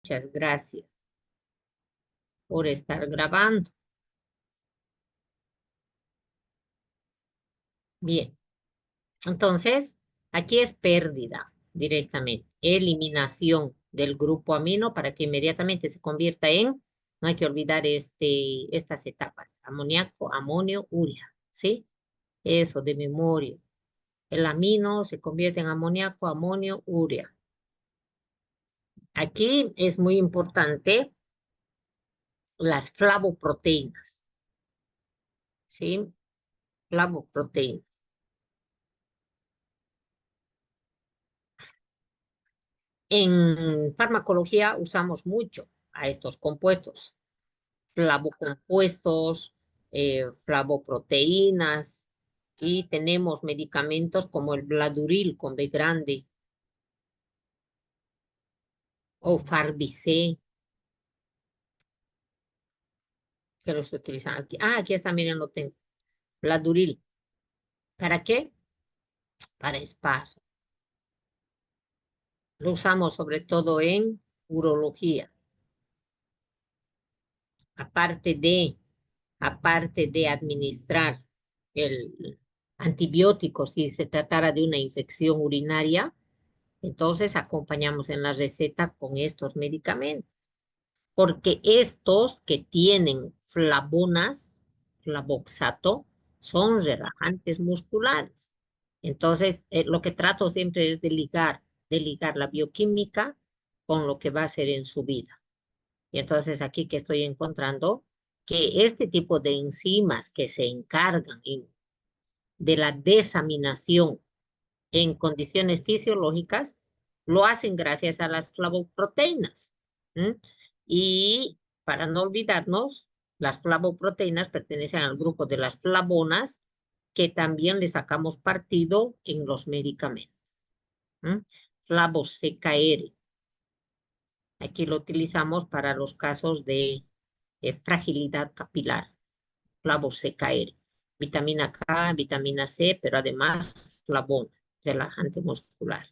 Muchas gracias por estar grabando. Bien, entonces aquí es pérdida directamente, eliminación del grupo amino para que inmediatamente se convierta en, no hay que olvidar estas etapas, amoníaco, amonio, urea, ¿sí? Eso de memoria. El amino se convierte en amoníaco, amonio, urea. Aquí es muy importante las flavoproteínas, ¿sí? Flavoproteínas. En farmacología usamos mucho a estos compuestos, flavocompuestos, flavoproteínas, y tenemos medicamentos como el Bladuril con B grande o Farbice, que los utilizan aquí. Ah, aquí está, miren, lo tengo. Bladuril. ¿Para qué? Para espasmo. Lo usamos sobre todo en urología. Aparte de, aparte de administrar el antibiótico si se tratara de una infección urinaria, entonces acompañamos en la receta con estos medicamentos, porque estos que tienen flavonas, flavoxato, son relajantes musculares. Entonces, lo que trato siempre es de ligar la bioquímica con lo que va a hacer en su vida. Y entonces aquí que estoy encontrando que este tipo de enzimas que se encargan de la desaminación en condiciones fisiológicas, lo hacen gracias a las flavoproteínas. ¿M? Y para no olvidarnos, las flavoproteínas pertenecen al grupo de las flavonas, que también le sacamos partido en los medicamentos. ¿M? Flavosecaer. Aquí lo utilizamos para los casos de fragilidad capilar. Flavosecaer. Vitamina K, vitamina C, pero además flavona, relajante muscular.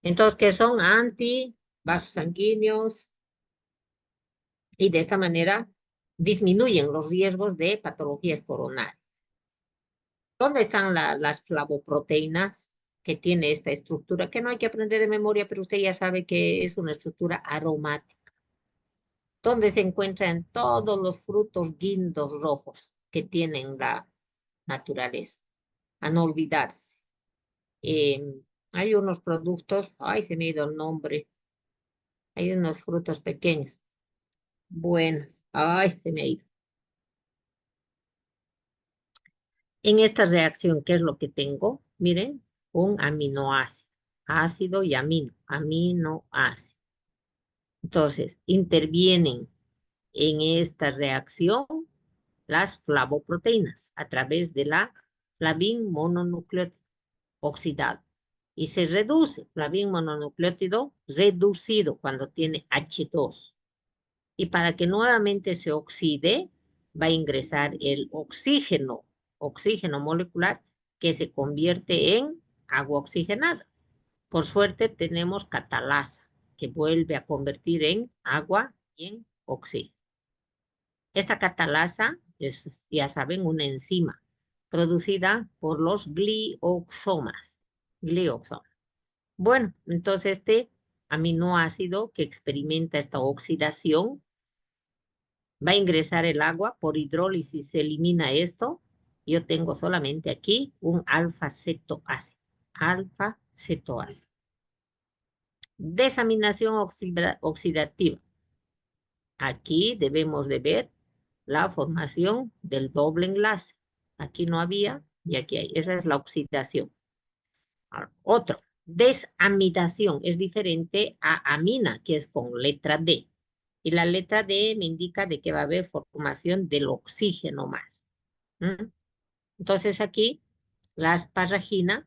Entonces, que son antivasos sanguíneos y de esta manera disminuyen los riesgos de patologías coronarias. ¿Dónde están las flavoproteínas que tiene esta estructura? Que no hay que aprender de memoria, pero usted ya sabe que es una estructura aromática. ¿Dónde se encuentra en todos los frutos guindos rojos que tienen la naturaleza? A no olvidarse. Eh, Hay unos productos, ay, se me ha ido el nombre, hay unos frutos pequeños. Bueno, ay, se me ha ido. En esta reacción, ¿qué es lo que tengo? Miren, un aminoácido, ácido y aminoácido. Entonces, intervienen en esta reacción las flavoproteínas a través de la flavin mononucleótido oxidado. Y se reduce flavin mononucleótido reducido cuando tiene H2. Y para que nuevamente se oxide, va a ingresar el oxígeno molecular, que se convierte en agua oxigenada. Por suerte tenemos catalasa, que vuelve a convertir en agua y en oxígeno. Esta catalasa es, ya saben, una enzima producida por los glioxomas. Glioxomas. Bueno, entonces este aminoácido que experimenta esta oxidación va a ingresar el agua, por hidrólisis se elimina esto. Yo tengo solamente aquí un alfa-cetoácido. Alfa-cetoácido. Desaminación oxidativa. Aquí debemos de ver la formación del doble enlace. Aquí no había y aquí hay. Esa es la oxidación. Ahora, otro, desamidación es diferente a amina, que es con letra D. Y la letra D me indica de que va a haber formación del oxígeno más. ¿Mm? Entonces aquí la asparagina,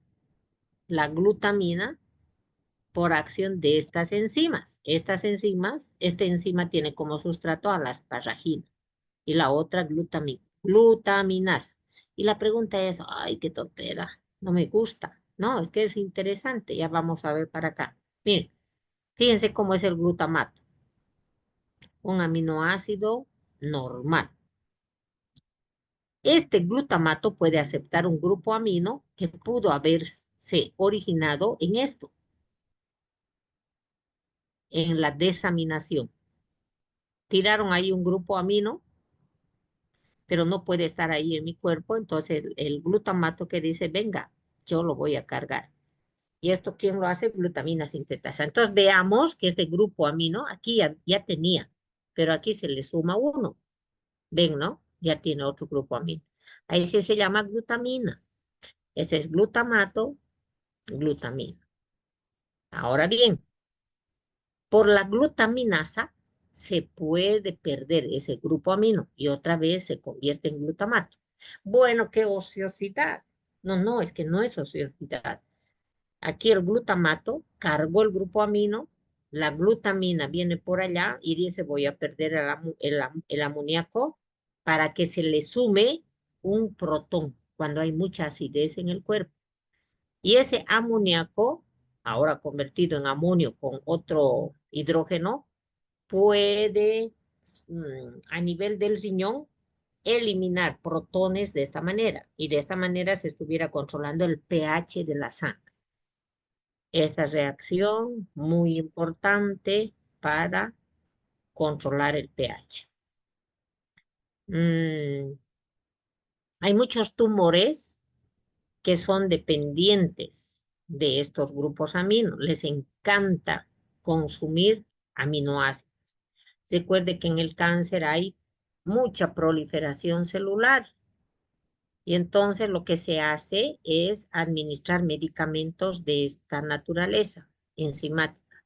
la glutamina, por acción de estas enzimas. Estas enzimas, esta enzima tiene como sustrato a la asparagina y la otra glutaminasa. Y la pregunta es, ay, qué tontera, no me gusta. No, es que es interesante, ya vamos a ver para acá. Miren, fíjense cómo es el glutamato. un aminoácido normal. Este glutamato puede aceptar un grupo amino que pudo haberse originado en esto, en la desaminación. Tiraron ahí un grupo amino, pero no puede estar ahí en mi cuerpo, entonces el glutamato que dice, venga, yo lo voy a cargar. ¿Y esto quién lo hace? Glutamina sintetasa. Entonces veamos que este grupo amino aquí ya tenía, pero aquí se le suma uno. Ven, ¿no? Ya tiene otro grupo amino. Ahí sí se llama glutamina. Este es glutamato, glutamina. Ahora bien, por la glutaminasa se puede perder ese grupo amino y otra vez se convierte en glutamato. Bueno, qué ociosidad. No, no, es que no es ociosidad. Aquí el glutamato cargó el grupo amino, la glutamina viene por allá y dice voy a perder el amoníaco para que se le sume un protón cuando hay mucha acidez en el cuerpo. Y ese amoníaco, ahora convertido en amonio con otro hidrógeno, puede a nivel del riñón eliminar protones de esta manera. Y de esta manera se estuviera controlando el pH de la sangre. Esta reacción muy importante para controlar el pH. Hay muchos tumores que son dependientes de estos grupos aminos. Les encanta consumir aminoácidos. Recuerde que en el cáncer hay mucha proliferación celular y entonces lo que se hace es administrar medicamentos de esta naturaleza enzimática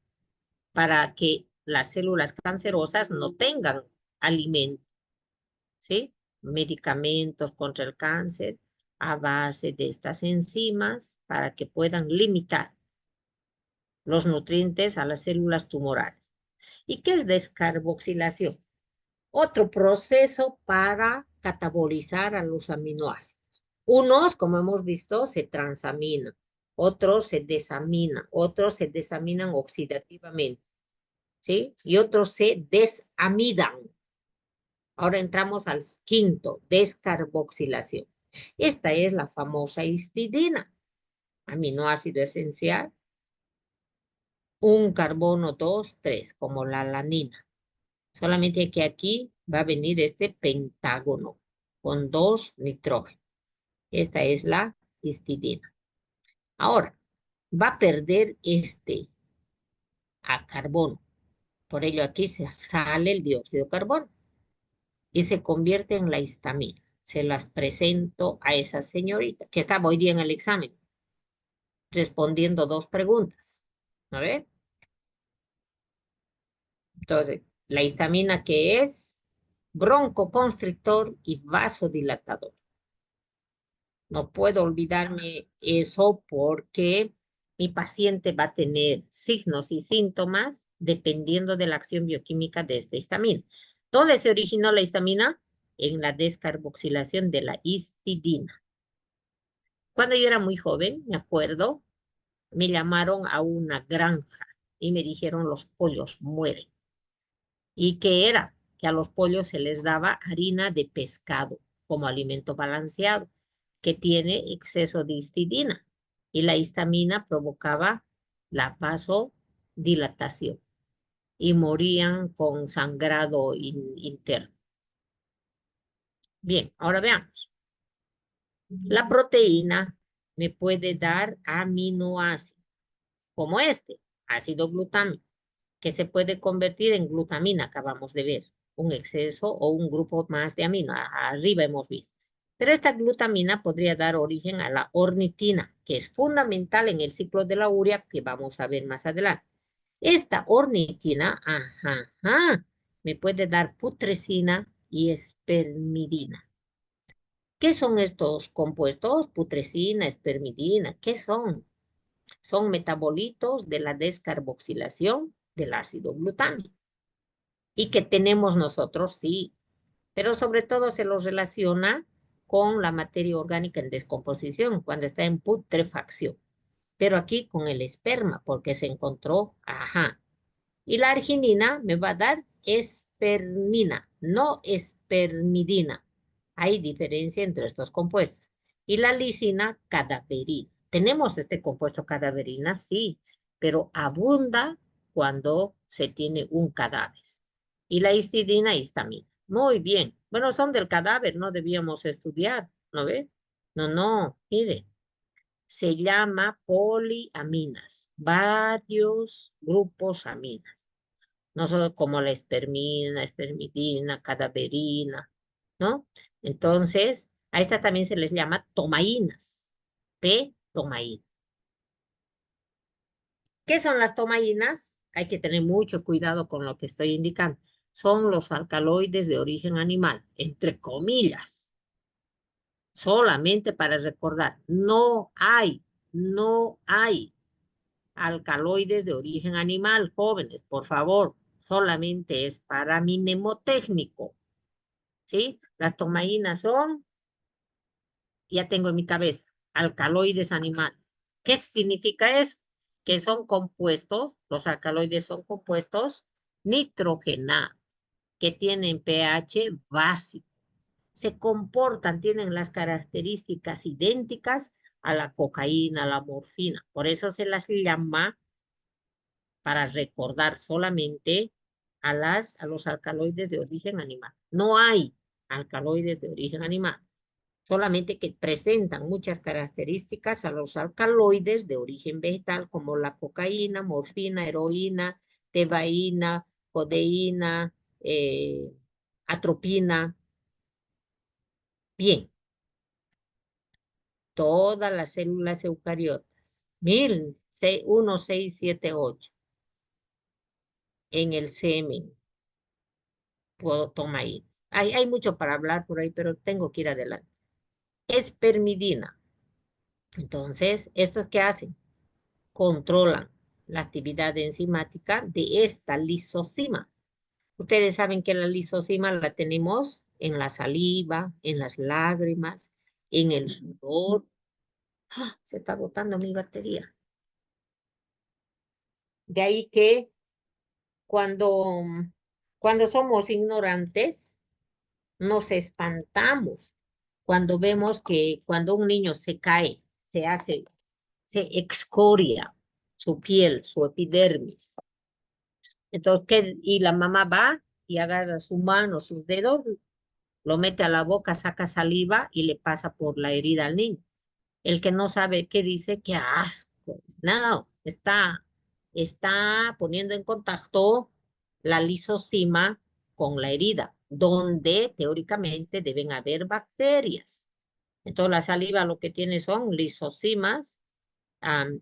para que las células cancerosas no tengan alimento, ¿sí? Medicamentos contra el cáncer a base de estas enzimas para que puedan limitar los nutrientes a las células tumorales. ¿Y qué es descarboxilación? Otro proceso para catabolizar a los aminoácidos. Unos, como hemos visto, se transaminan, otros se desaminan, otros se desaminan oxidativamente, ¿sí? Y otros se desamidan. Ahora entramos al quinto, descarboxilación. Esta es la famosa histidina, aminoácido esencial, un carbono 2, 3, como la alanina. Solamente que aquí va a venir este pentágono con 2 nitrógenos. Esta es la histidina. Ahora, va a perder este a carbono. Por ello aquí se sale el dióxido de carbono y se convierte en la histamina. Se las presento a esa señorita que estaba hoy día en el examen respondiendo 2 preguntas. A ver, entonces, la histamina que es broncoconstrictor y vasodilatador. No puedo olvidarme eso porque mi paciente va a tener signos y síntomas dependiendo de la acción bioquímica de esta histamina. ¿Dónde se originó la histamina? En la descarboxilación de la histidina. Cuando yo era muy joven, me acuerdo, me llamaron a una granja y me dijeron los pollos mueren. ¿Y qué era? Que a los pollos se les daba harina de pescado como alimento balanceado, que tiene exceso de histidina. Y la histamina provocaba la vasodilatación y morían con sangrado interno. Bien, ahora veamos. La proteína me puede dar aminoácidos, como este, ácido glutámico, que se puede convertir en glutamina, acabamos de ver, un exceso o un grupo más de amino. Arriba hemos visto. Pero esta glutamina podría dar origen a la ornitina, que es fundamental en el ciclo de la urea, que vamos a ver más adelante. Esta ornitina, me puede dar putrescina y espermidina. ¿Qué son estos compuestos? Putrescina, espermidina, ¿qué son? Son metabolitos de la descarboxilación del ácido glutámico. Y que tenemos nosotros, sí, pero sobre todo se los relaciona con la materia orgánica en descomposición, cuando está en putrefacción. Pero aquí con el esperma, porque se encontró, y la arginina me va a dar espermina, no espermidina. Hay diferencia entre estos compuestos. Y la lisina, cadaverina. ¿Tenemos este compuesto cadaverina? Sí, pero abunda cuando se tiene un cadáver. Y la histidina, histamina. Muy bien. Bueno, son del cadáver, no debíamos estudiar, ¿no ve? No, no, mire, se llama poliaminas, varios grupos aminas, no solo como la espermina, espermidina, cadaverina, ¿no? Entonces, a esta también se les llama tomaínas, P-tomaína. ¿Qué son las tomaínas? Hay que tener mucho cuidado con lo que estoy indicando. Son los alcaloides de origen animal, entre comillas, solamente para recordar. No hay alcaloides de origen animal, jóvenes, por favor. Solamente es para mi mnemotécnico, ¿sí? Las tomaínas son, ya tengo en mi cabeza, alcaloides animales. ¿Qué significa eso? Que son compuestos, los alcaloides son compuestos nitrogenados, que tienen pH básico. Se comportan, tienen las características idénticas a la cocaína, a la morfina. Por eso se las llama, para recordar solamente a los alcaloides de origen animal. No hay alcaloides de origen animal, solamente que presentan muchas características a los alcaloides de origen vegetal, como la cocaína, morfina, heroína, tebaína, codeína, atropina. Bien, todas las células eucariotas, 1678, en el semen, puedo tomar ahí. Hay mucho para hablar por ahí, pero tengo que ir adelante. Espermidina. Entonces, ¿estos qué hacen? Controlan la actividad enzimática de esta lisozima. Ustedes saben que la lisozima la tenemos en la saliva, en las lágrimas, en el sudor. ¡Ah! Se está agotando mi batería. De ahí que cuando, cuando somos ignorantes, nos espantamos cuando vemos que cuando un niño se cae, se excoria su piel, su epidermis. Entonces, y la mamá va y agarra su mano, sus dedos, lo mete a la boca, saca saliva y le pasa por la herida al niño. El que no sabe qué dice, qué asco. No, está poniendo en contacto la lisosima con la herida, donde teóricamente deben haber bacterias. Entonces, la saliva lo que tiene son lisosimas,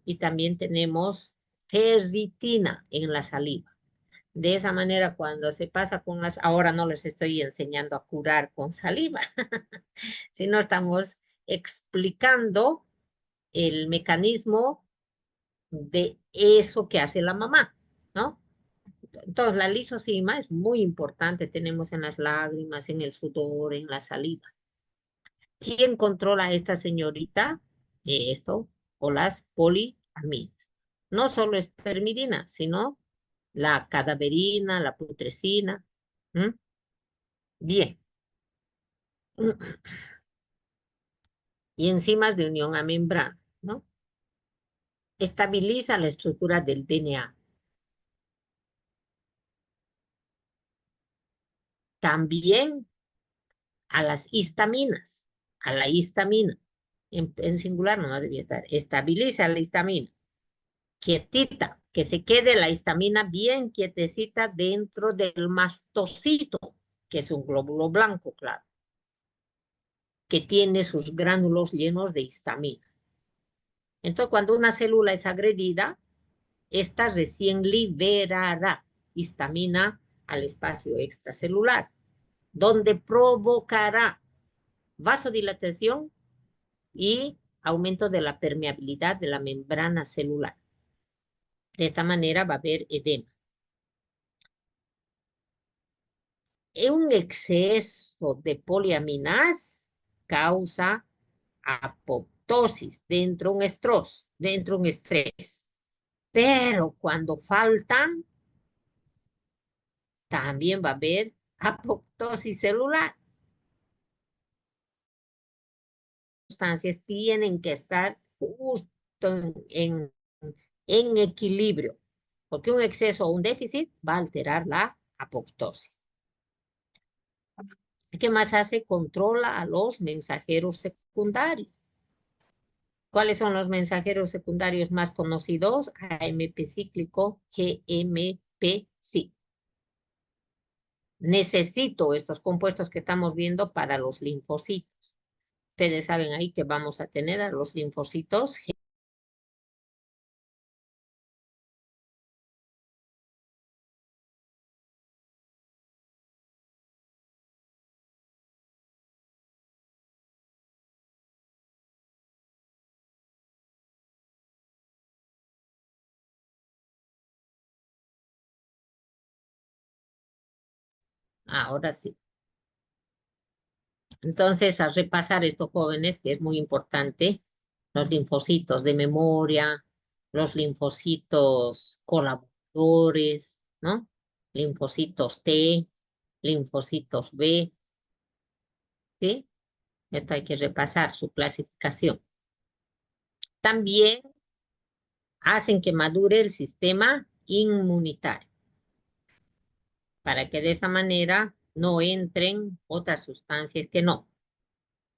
y también tenemos ferritina en la saliva. De esa manera, cuando se pasa con ahora no les estoy enseñando a curar con saliva, sino estamos explicando el mecanismo de eso que hace la mamá, ¿no? Entonces, la lisosima es muy importante, tenemos en las lágrimas, en el sudor, en la saliva. ¿Quién controla a esta señorita? Esto, o las poliaminas. No solo espermidina, sino la cadaverina, la putrescina. ¿Mm? Bien. Y enzimas de unión a membrana, ¿no? Estabiliza la estructura del DNA. También a las histaminas, a la histamina. En singular no debía estar. Estabiliza la histamina. Quietita, que se quede la histamina bien quietecita dentro del mastocito, que es un glóbulo blanco, claro, que tiene sus gránulos llenos de histamina. Entonces, cuando una célula es agredida, esta recién liberará histamina al espacio extracelular, donde provocará vasodilatación y aumento de la permeabilidad de la membrana celular. De esta manera va a haber edema. Un exceso de poliaminas causa apoptosis dentro un estrés. Pero cuando faltan, también va a haber apoptosis celular. Sustancias tienen que estar justo en equilibrio, porque un exceso o un déficit va a alterar la apoptosis. ¿Qué más hace? Controla a los mensajeros secundarios. ¿Cuáles son los mensajeros secundarios más conocidos? AMP cíclico, GMP, sí. Necesito estos compuestos que estamos viendo para los linfocitos. Ustedes saben ahí que vamos a tener a los linfocitos. Ahora sí. Entonces, a repasar estos jóvenes, que es muy importante, los linfocitos de memoria, los linfocitos colaboradores, ¿no? Linfocitos T, linfocitos B, ¿sí? Esto hay que repasar su clasificación. También hacen que madure el sistema inmunitario, para que de esta manera no entren otras sustancias que no.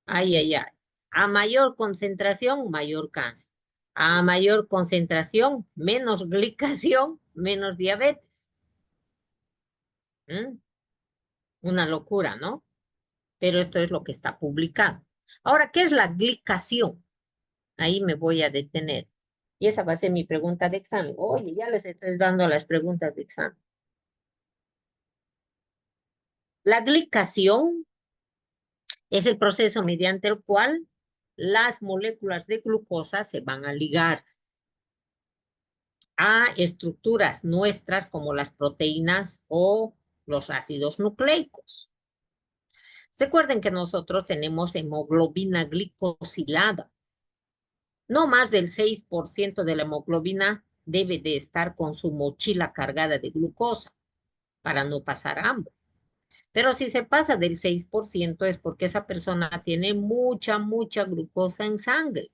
Ay, ay, ay. A mayor concentración, mayor cáncer. A mayor concentración, menos glicación, menos diabetes. ¿Mm? Una locura, ¿no? Pero esto es lo que está publicado. Ahora, ¿qué es la glicación? Ahí me voy a detener. Y esa va a ser mi pregunta de examen. Oye, ya les estoy dando las preguntas de examen. La glicación es el proceso mediante el cual las moléculas de glucosa se van a ligar a estructuras nuestras como las proteínas o los ácidos nucleicos. Se acuerden que nosotros tenemos hemoglobina glicosilada. No más del 6% de la hemoglobina debe de estar con su mochila cargada de glucosa para no pasar hambre. Pero si se pasa del 6% es porque esa persona tiene mucha glucosa en sangre.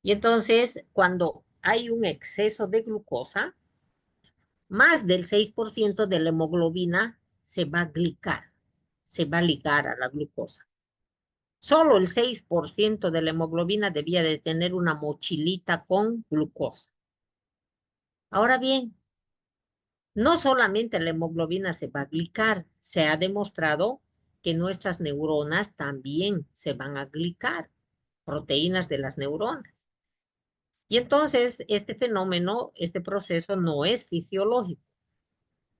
Y entonces, cuando hay un exceso de glucosa, más del 6% de la hemoglobina se va a glicar, se va a ligar a la glucosa. Solo el 6% de la hemoglobina debía de tener una mochilita con glucosa. Ahora bien, no solamente la hemoglobina se va a glicar, se ha demostrado que nuestras neuronas también se van a glicar, proteínas de las neuronas. Y entonces este fenómeno, este proceso no es fisiológico.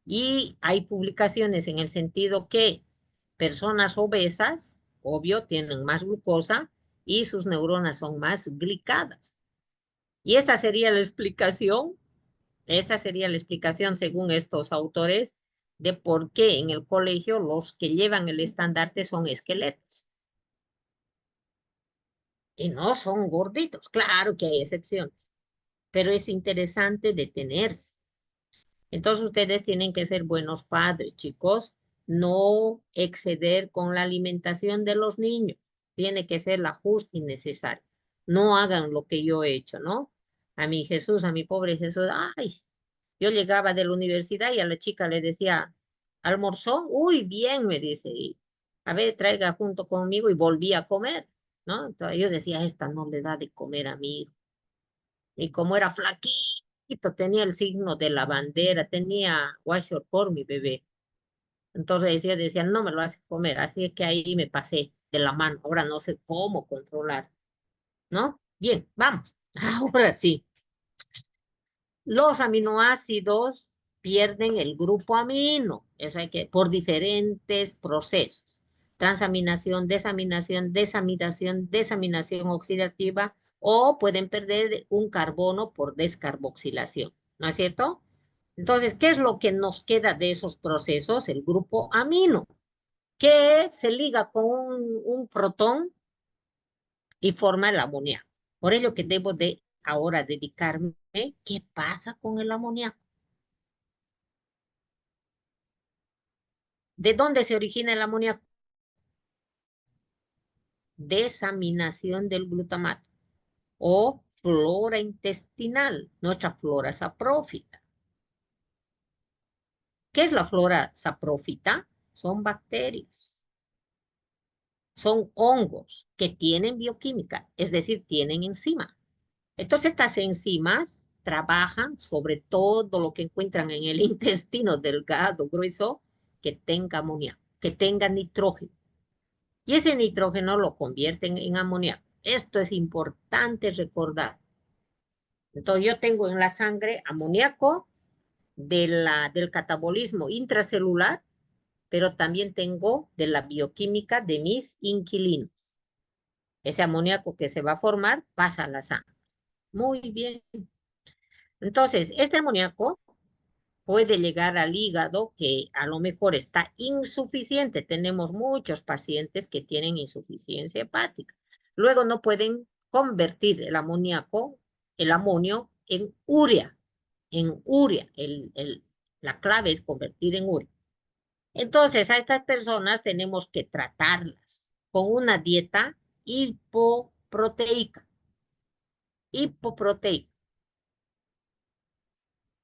Y hay publicaciones en el sentido que personas obesas, obvio, tienen más glucosa y sus neuronas son más glicadas. Y esta sería la explicación según estos autores de por qué en el colegio los que llevan el estandarte son esqueletos y no son gorditos. Claro que hay excepciones, pero es interesante detenerse. Entonces ustedes tienen que ser buenos padres, chicos, no exceder con la alimentación de los niños. Tiene que ser la justa y necesaria. No hagan lo que yo he hecho, ¿no? A mi Jesús, a mi pobre Jesús, ay, yo llegaba de la universidad y a la chica le decía, ¿almorzó? Uy, bien, me dice, y a ver, traiga junto conmigo y volví a comer, ¿no? Entonces yo decía, esta no le da de comer a mi hijo. Y como era flaquito, tenía el signo de la bandera, tenía washer por mi bebé. Entonces decía, no me lo hace comer, así es que ahí me pasé de la mano. Ahora no sé cómo controlar, ¿no? Bien, vamos. Ahora sí. Los aminoácidos pierden el grupo amino, eso hay que, por diferentes procesos. Transaminación, desaminación oxidativa, o pueden perder un carbono por descarboxilación, ¿no es cierto? Entonces, ¿qué es lo que nos queda de esos procesos? El grupo amino, que se liga con un protón y forma el amoníaco. Por ello que debo de ahora dedicarme, ¿qué pasa con el amoníaco? ¿De dónde se origina el amoníaco? Desaminación del glutamato o flora intestinal, nuestra flora saprófita. ¿Qué es la flora saprófita? Son bacterias, son hongos que tienen bioquímica, es decir, tienen enzima. Entonces, estas enzimas trabajan sobre todo lo que encuentran en el intestino delgado, grueso, que tenga amoníaco, que tenga nitrógeno. Y ese nitrógeno lo convierten en amoníaco. Esto es importante recordar. Entonces, yo tengo en la sangre amoníaco del catabolismo intracelular, pero también tengo de la bioquímica de mis inquilinos. Ese amoníaco que se va a formar pasa a la sangre. Muy bien. Entonces, este amoníaco puede llegar al hígado que a lo mejor está insuficiente. Tenemos muchos pacientes que tienen insuficiencia hepática. Luego no pueden convertir el amoníaco, el amonio, en urea. En urea. La clave es convertir en urea. Entonces, a estas personas tenemos que tratarlas con una dieta hipoproteica. Hipoproteica.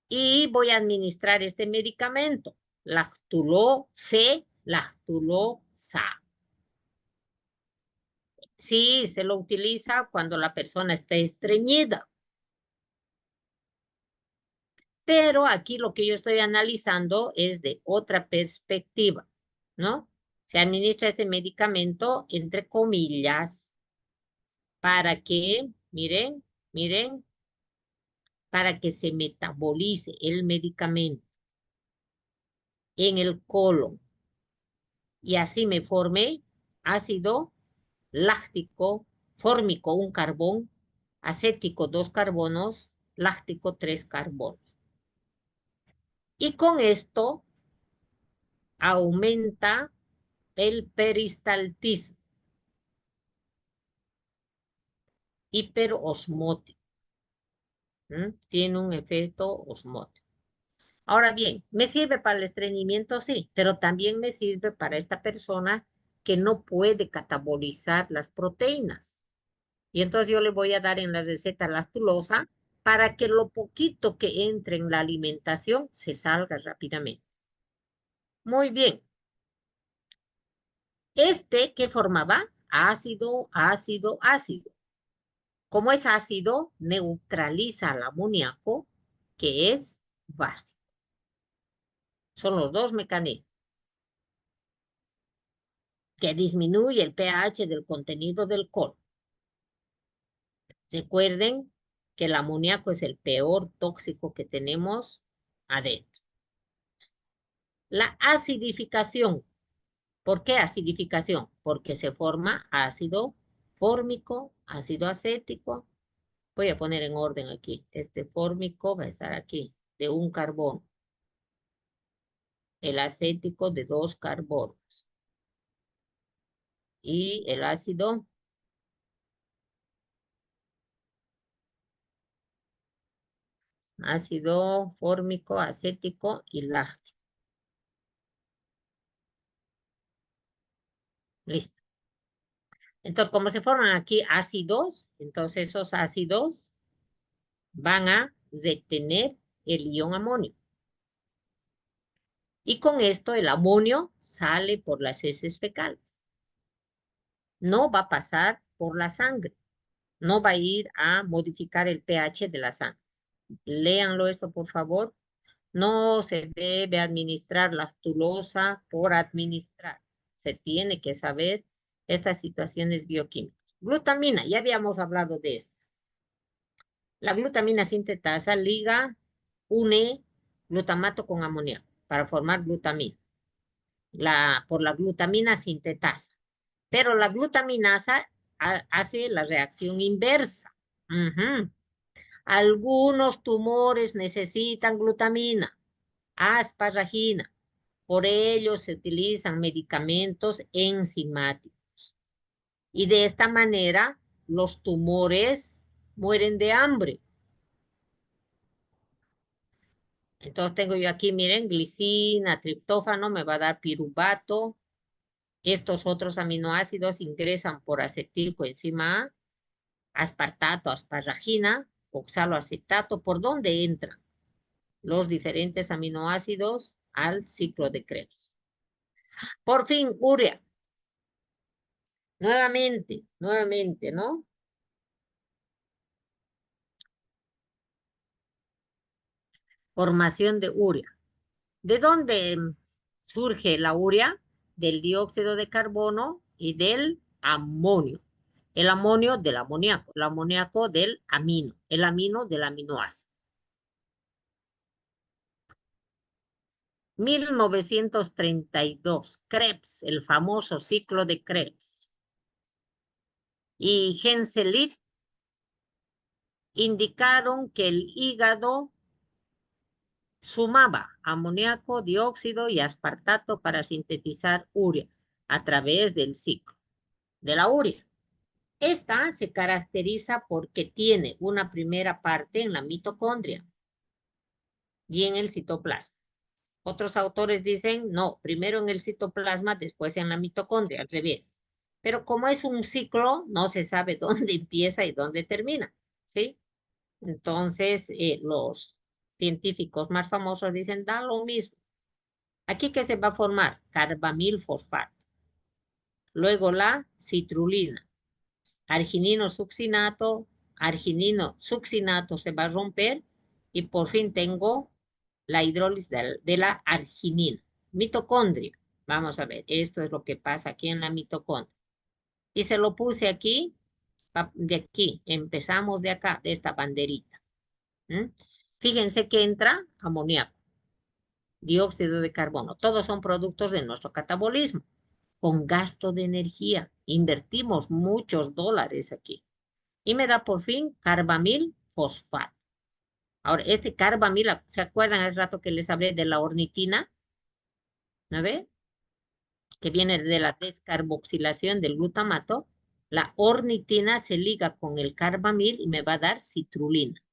Y voy a administrar este medicamento, lactulosa. Sí, se lo utiliza cuando la persona está estreñida. Pero aquí lo que yo estoy analizando es de otra perspectiva, ¿no? Se administra este medicamento, entre comillas, para que, miren, para que se metabolice el medicamento en el colon y así me forme ácido láctico, fórmico, un carbón, acético, dos carbonos, láctico, tres carbonos. Y con esto aumenta el peristaltismo hiperosmótico. Tiene un efecto osmótico. Ahora bien, me sirve para el estreñimiento, sí, pero también me sirve para esta persona que no puede catabolizar las proteínas. Y entonces yo le voy a dar en la receta lactulosa para que lo poquito que entre en la alimentación se salga rápidamente. Muy bien. ¿Qué formaba? Ácido, ácido, ácido. Como es ácido, neutraliza al amoníaco, que es básico. Son los dos mecanismos que disminuye el pH del contenido del colon. Recuerden que el amoníaco es el peor tóxico que tenemos adentro. La acidificación. ¿Por qué acidificación? Porque se forma ácido fórmico, ácido acético. Voy a poner en orden aquí. Este fórmico va a estar aquí, de un carbono. El acético de dos carbonos. Y el ácido fórmico, acético y láctico. Listo. Entonces, como se forman aquí ácidos, entonces esos ácidos van a retener el ion amonio. Y con esto el amonio sale por las heces fecales. No va a pasar por la sangre. No va a ir a modificar el pH de la sangre. Léanlo esto, por favor. No se debe administrar lactulosa por administrar. Se tiene que saber estas situaciones bioquímicas. Glutamina, ya habíamos hablado de esto. La glutamina sintetasa une glutamato con amoníaco para formar glutamina. Por la glutamina sintetasa. Pero la glutaminasa hace la reacción inversa. Algunos tumores necesitan glutamina, asparagina. Por ello se utilizan medicamentos enzimáticos. Y de esta manera los tumores mueren de hambre. Entonces tengo yo aquí, miren, glicina, triptófano, me va a dar piruvato. Estos otros aminoácidos ingresan por acetilcoenzima A, aspartato, asparagina, oxaloacetato. ¿Por dónde entran los diferentes aminoácidos al ciclo de Krebs? Por fin, urea. Nuevamente, ¿no? Formación de urea. ¿De dónde surge la urea? Del dióxido de carbono y del amonio. El amonio del amoníaco, el amoníaco del amino, el amino del aminoácido. 1932, Krebs, el famoso ciclo de Krebs. Y Henseleit indicaron que el hígado sumaba amoníaco, dióxido y aspartato para sintetizar urea a través del ciclo de la urea. Esta se caracteriza porque tiene una primera parte en la mitocondria y en el citoplasma. Otros autores dicen, no, primero en el citoplasma, después en la mitocondria, al revés. Pero como es un ciclo, no se sabe dónde empieza y dónde termina, ¿sí? Entonces, los científicos más famosos dicen, da lo mismo. Aquí, ¿qué se va a formar? Carbamil fosfato. Luego la citrulina, arginino succinato se va a romper y por fin tengo la hidrólisis de la arginina. Mitocondria. Vamos a ver, esto es lo que pasa aquí en la mitocondria. Y se lo puse aquí, de aquí, empezamos de acá, de esta banderita. ¿Mm? Fíjense que entra amoníaco, dióxido de carbono, todos son productos de nuestro catabolismo, con gasto de energía. Invertimos muchos dólares aquí. Y me da por fin carbamil fosfato. Ahora, este carbamil, ¿se acuerdan hace rato que les hablé de la ornitina? ¿No ve? Que viene de la descarboxilación del glutamato. La ornitina se liga con el carbamil y me va a dar citrulina.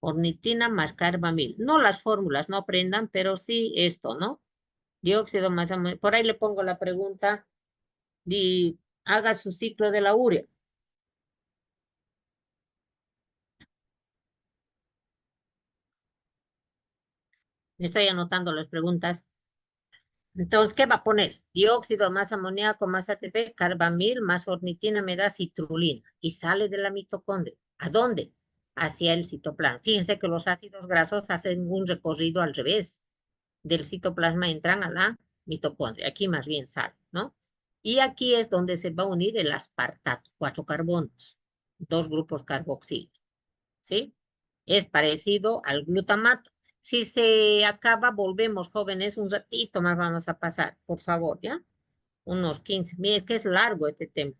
Ornitina más carbamil. No las fórmulas, no aprendan, pero sí esto, ¿no? Dióxido más amonio. Por ahí le pongo la pregunta y haga su ciclo de la urea. Me estoy anotando las preguntas. Entonces, ¿qué va a poner? Dióxido más amoníaco más ATP, carbamil más ornitina me da citrulina y sale de la mitocondria. ¿A dónde? Hacia el citoplasma. Fíjense que los ácidos grasos hacen un recorrido al revés. Del citoplasma entran a la mitocondria. Aquí más bien sale, ¿no? Y aquí es donde se va a unir el aspartato, 4 carbonos, 2 grupos carboxílicos, ¿sí? Es parecido al glutamato. Si se acaba, volvemos, jóvenes, un ratito más vamos a pasar, por favor, ¿ya? Unos 15. Mire, es que es largo este tema.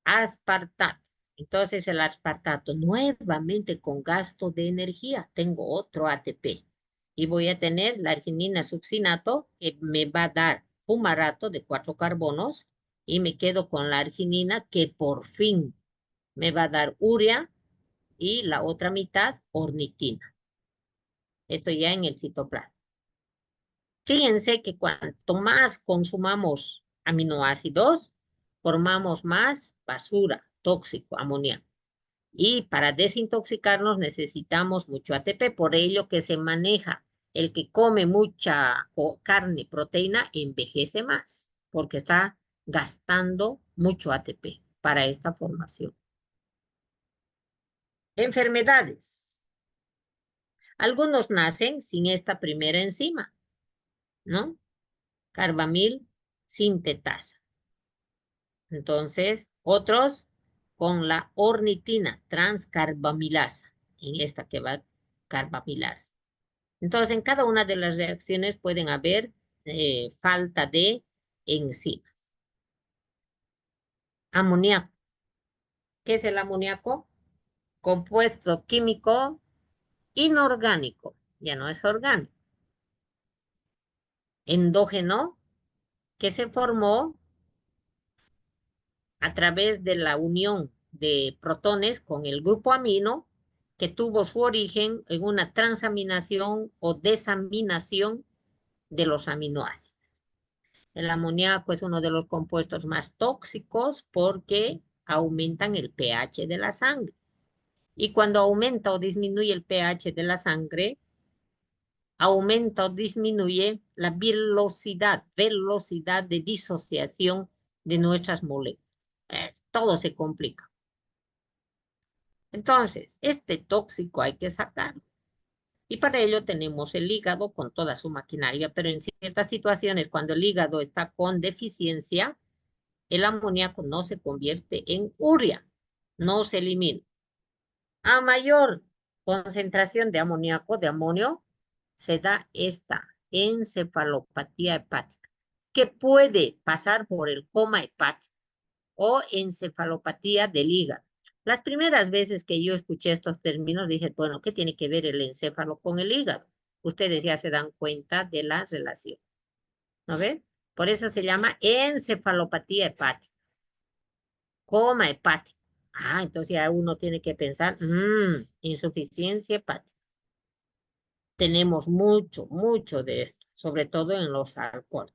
Aspartato. Entonces el aspartato, nuevamente con gasto de energía, tengo otro ATP. Y voy a tener la arginina succinato, que me va a dar fumarato de 4 carbonos, y me quedo con la arginina, que por fin me va a dar urea, y la otra mitad, ornitina. Esto ya en el citoplasma. Fíjense que cuanto más consumamos aminoácidos, formamos más basura, tóxico, amoníaco. Y para desintoxicarnos necesitamos mucho ATP, por ello que se maneja. El que come mucha carne, proteína, envejece más, porque está gastando mucho ATP para esta formación. Enfermedades. Algunos nacen sin esta primera enzima, ¿no? Carbamil sintetasa. Entonces, otros con la ornitina transcarbamilasa, en esta que va a carbamilarse. Entonces, en cada una de las reacciones pueden haber falta de enzimas. Amoníaco. ¿Qué es el amoníaco? Compuesto químico inorgánico, ya no es orgánico. Endógeno que se formó a través de la unión de protones con el grupo amino que tuvo su origen en una transaminación o desaminación de los aminoácidos. El amoníaco es uno de los compuestos más tóxicos porque aumentan el pH de la sangre. Y cuando aumenta o disminuye el pH de la sangre, aumenta o disminuye la velocidad de disociación de nuestras moléculas. Todo se complica. Entonces, este tóxico hay que sacarlo. Y para ello tenemos el hígado con toda su maquinaria, pero en ciertas situaciones, cuando el hígado está con deficiencia, el amoníaco no se convierte en urea, no se elimina. A mayor concentración de amoníaco, de amonio, se da esta encefalopatía hepática, que puede pasar por el coma hepático o encefalopatía del hígado. Las primeras veces que yo escuché estos términos dije, bueno, ¿qué tiene que ver el encéfalo con el hígado? Ustedes ya se dan cuenta de la relación, ¿no ven? Por eso se llama encefalopatía hepática, coma hepático. Ah, entonces ya uno tiene que pensar, insuficiencia hepática. Tenemos mucho de esto, sobre todo en los alcoholes.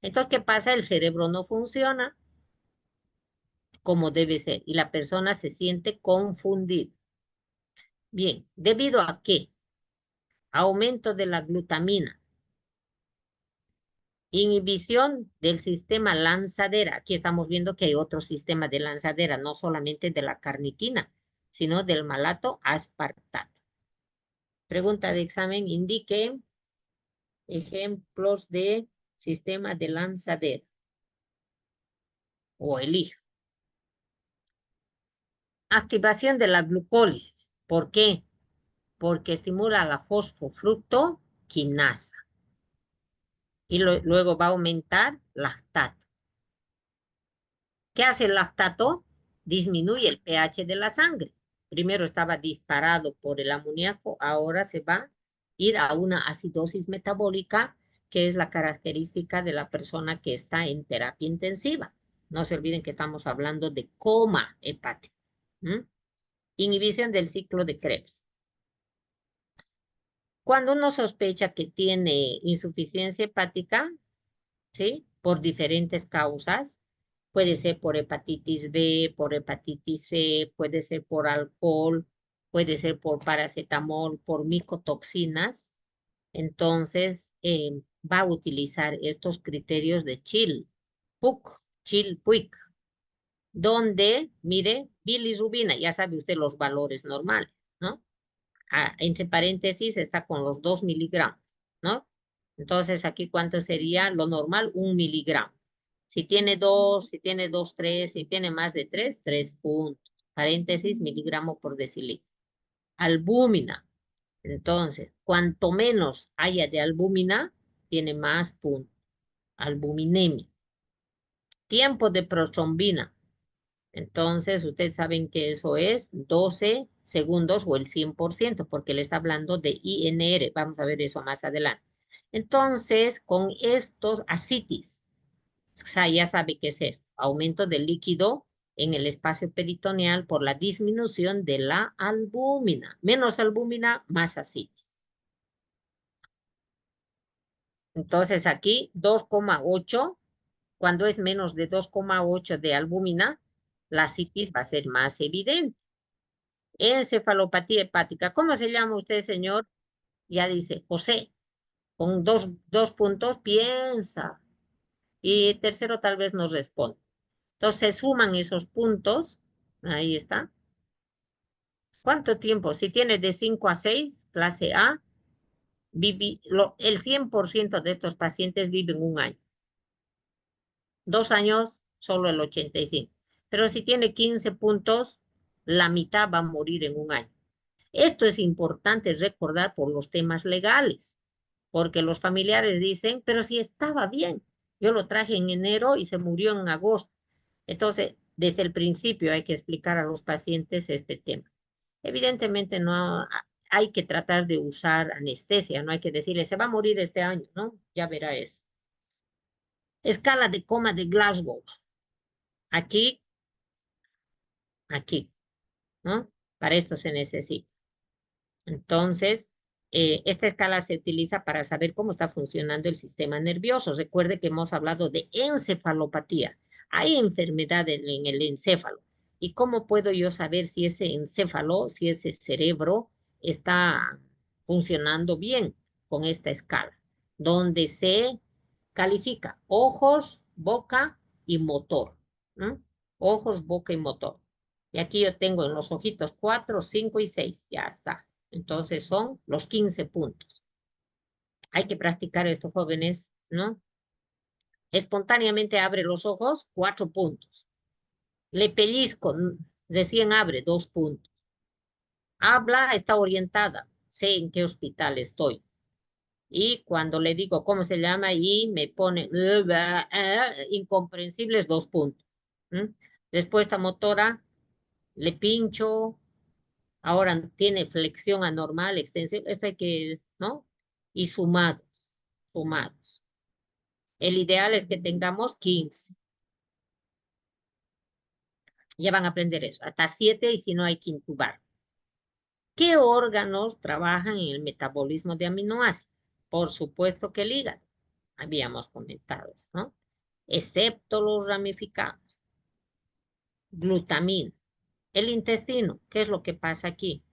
Entonces, ¿qué pasa? El cerebro no funciona como debe ser y la persona se siente confundida. Bien, ¿debido a qué? Aumento de la glutamina, inhibición del sistema lanzadera. Aquí estamos viendo que hay otro sistema de lanzadera, no solamente de la carnitina, sino del malato aspartato. Pregunta de examen, indique ejemplos de sistema de lanzadera o elija. Activación de la glucólisis. ¿Por qué? Porque estimula la fosfofructoquinasa y luego va a aumentar lactato. ¿Qué hace el lactato? Disminuye el pH de la sangre. Primero estaba disparado por el amoníaco, ahora se va a ir a una acidosis metabólica, que es la característica de la persona que está en terapia intensiva. No se olviden que estamos hablando de coma hepático. Inhibición del ciclo de Krebs. Cuando uno sospecha que tiene insuficiencia hepática, ¿sí? Por diferentes causas, puede ser por hepatitis B, por hepatitis C, puede ser por alcohol, puede ser por paracetamol, por micotoxinas. Entonces, va a utilizar estos criterios de Chill-Pugh, donde, mire, bilirrubina, ya sabe usted los valores normales, ¿no? Entre paréntesis está con los 2 miligramos, ¿no? Entonces, aquí, ¿cuánto sería lo normal? 1 miligramo. Si tiene 2, si tiene 2, 3, si tiene más de 3, 3 puntos. Paréntesis, miligramo por decilitro. Albúmina. Entonces, cuanto menos haya de albúmina, tiene más puntos. Albuminemia. Tiempo de protrombina. Entonces, ustedes saben que eso es 12 segundos o el 100%, porque le está hablando de INR. Vamos a ver eso más adelante. Entonces, con estos ascitis, o sea, ya sabe qué es esto. Aumento del líquido en el espacio peritoneal por la disminución de la albúmina. Menos albúmina, más ascitis. Entonces, aquí 2,8. Cuando es menos de 2,8 de albúmina, la ascitis va a ser más evidente. Encefalopatía hepática. ¿Cómo se llama usted, señor? Ya dice, José, con dos puntos, piensa. Y tercero, tal vez nos responde. Entonces, se suman esos puntos. Ahí está. ¿Cuánto tiempo? Si tiene de 5 a 6, clase A, el 100% de estos pacientes viven 1 año. 2 años, solo el 85. Pero si tiene 15 puntos, la mitad va a morir en 1 año. Esto es importante recordar por los temas legales, porque los familiares dicen, pero si estaba bien, yo lo traje en enero y se murió en agosto. Entonces, desde el principio hay que explicar a los pacientes este tema. Evidentemente no hay que tratar de usar anestesia, no hay que decirle, se va a morir este año, ¿no? Ya verá eso. Escala de coma de Glasgow. Aquí, ¿no? Para esto se necesita. Entonces, esta escala se utiliza para saber cómo está funcionando el sistema nervioso. Recuerde que hemos hablado de encefalopatía. Hay enfermedades en el encéfalo. ¿Y cómo puedo yo saber si ese encéfalo, si ese cerebro está funcionando bien con esta escala? Donde se califica ojos, boca y motor. ¿No? Ojos, boca y motor. Y aquí yo tengo en los ojitos 4, 5 y 6. Ya está. Entonces son los 15 puntos. Hay que practicar esto, jóvenes, ¿no? Espontáneamente abre los ojos, 4 puntos. Le pellizco, recién abre, 2 puntos. Habla, está orientada, sé en qué hospital estoy. Y cuando le digo cómo se llama y me pone incomprensibles, 2 puntos. ¿Mm? Respuesta motora, le pincho, ahora tiene flexión anormal, extensión, esto hay que, ¿no? Y sumados, sumados. El ideal es que tengamos 15. Ya van a aprender eso, hasta 7 y si no hay que intubar. ¿Qué órganos trabajan en el metabolismo de aminoácidos? Por supuesto que el hígado, habíamos comentado eso, ¿no? Excepto los ramificados. Glutamina. El intestino, ¿qué es lo que pasa aquí?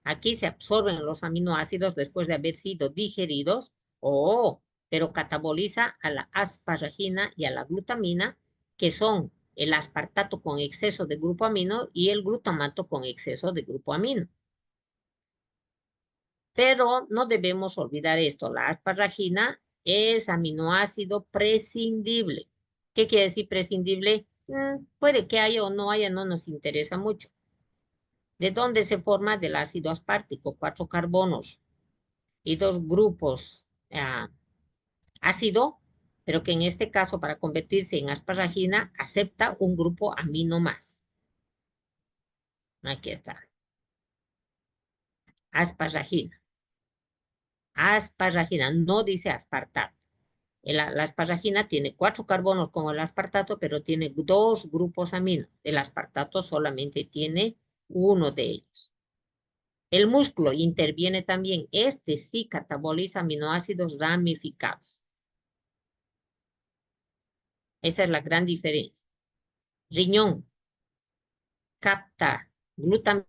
Aquí se absorben los aminoácidos después de haber sido digeridos, pero cataboliza a la asparagina y a la glutamina, que son el aspartato con exceso de grupo amino y el glutamato con exceso de grupo amino. Pero no debemos olvidar esto, la asparagina es aminoácido prescindible. ¿Qué quiere decir prescindible? Puede que haya o no haya, no nos interesa mucho. ¿De dónde se forma? Del ácido aspartico, 4 carbonos y 2 grupos ácido, pero que en este caso para convertirse en asparagina acepta un grupo amino más. Aquí está. Asparagina. Asparagina, no dice aspartato. La asparagina tiene 4 carbonos con el aspartato, pero tiene 2 grupos amino. El aspartato solamente tiene uno de ellos. El músculo interviene también. Este sí cataboliza aminoácidos ramificados. Esa es la gran diferencia. Riñón capta glutamina